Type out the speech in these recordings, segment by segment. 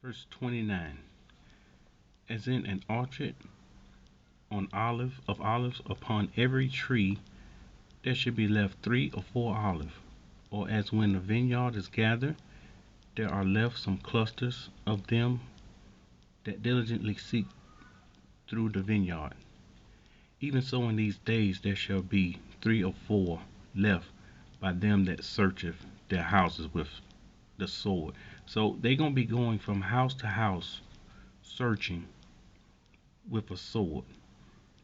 Verse 29. As in an orchard of olives, upon every tree there should be left 3 or 4 olive. Or as when the vineyard is gathered, there are left some clusters of them that diligently seek through the vineyard. Even so in these days there shall be 3 or 4 left by them that searcheth their houses with the sword. So they're gonna be going from house to house searching with a sword.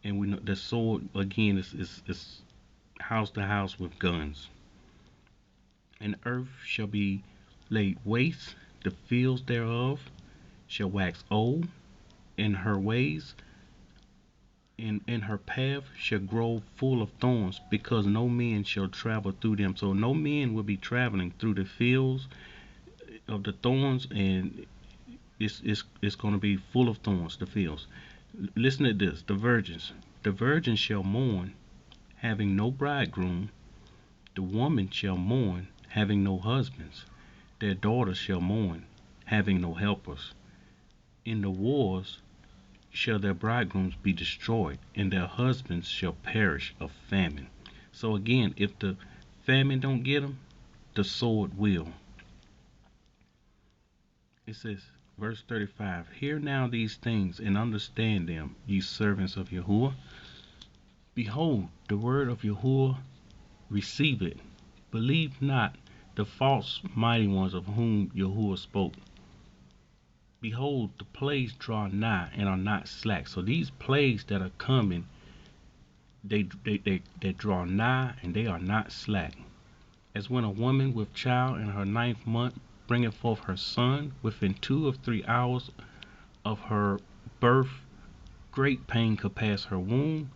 And we know the sword again is house to house with guns. And the earth shall be laid waste, the fields thereof shall wax old, and her ways and her path shall grow full of thorns, because no man shall travel through them. So no man will be traveling through the fields of the thorns, and it's going to be full of thorns, the fields. Listen to this. The virgins shall mourn, having no bridegroom. The woman shall mourn, having no husbands. Their daughters shall mourn, having no helpers. In the wars shall their bridegrooms be destroyed, and their husbands shall perish of famine. So again, if the famine don't get them, the sword will. It says, verse 35, hear now these things and understand them, ye servants of Yahuwah. Behold, the word of Yahuwah, receive it. Believe not the false mighty ones of whom Yahuwah spoke. Behold, the plagues draw nigh and are not slack. So these plagues that are coming, they draw nigh and they are not slack. As when a woman with child in her 9th month bringeth forth her son, within 2 or 3 hours of her birth, great pain compass her womb,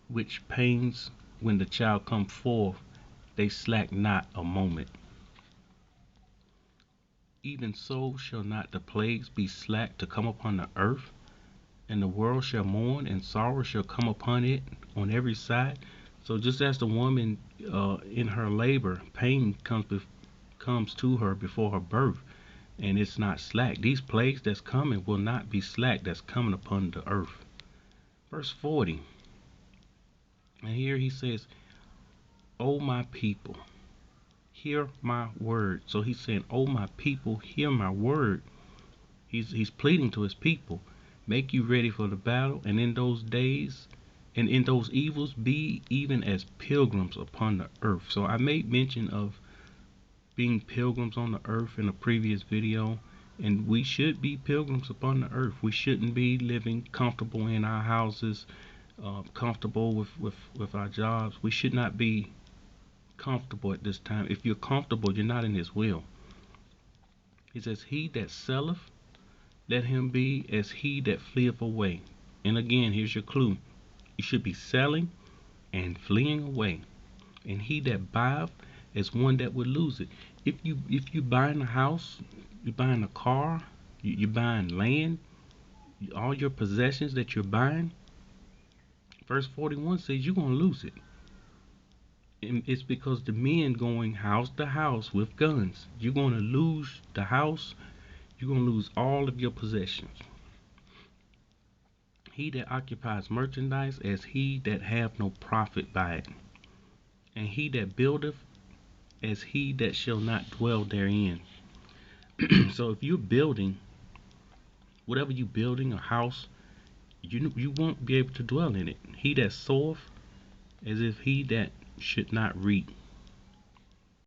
which pains when the child come forth, they slack not a moment. Even so shall not the plagues be slack to come upon the earth, and the world shall mourn, and sorrow shall come upon it on every side. So just as the woman in her labor, pain comes to her before her birth, and it's not slack. These plagues that's coming will not be slack that's coming upon the earth. Verse 40. And here he says, O my people, hear my word. So he's saying, oh my people, hear my word. He's pleading to his people. Make you ready for the battle, and in those days and in those evils be even as pilgrims upon the earth. So I made mention of being pilgrims on the earth in a previous video, and we should be pilgrims upon the earth. We shouldn't be living comfortable in our houses, comfortable with our jobs. We should not be comfortable at this time. If you're comfortable, you're not in his will. He says, he that selleth, let him be as he that fleeth away. And again, here's your clue. You should be selling and fleeing away. And he that buyeth as one that would lose it. If you buying a house, you're buying a car, you're buying land, all your possessions that you're buying, verse 41 says you're going to lose it. And it's because the men going house to house with guns. You're going to lose the house. You're going to lose all of your possessions. He that occupies merchandise as he that have no profit by it. And he that buildeth as he that shall not dwell therein. So if you're building, whatever you're building, a house, you won't be able to dwell in it. He that soweth as if he that should not reap.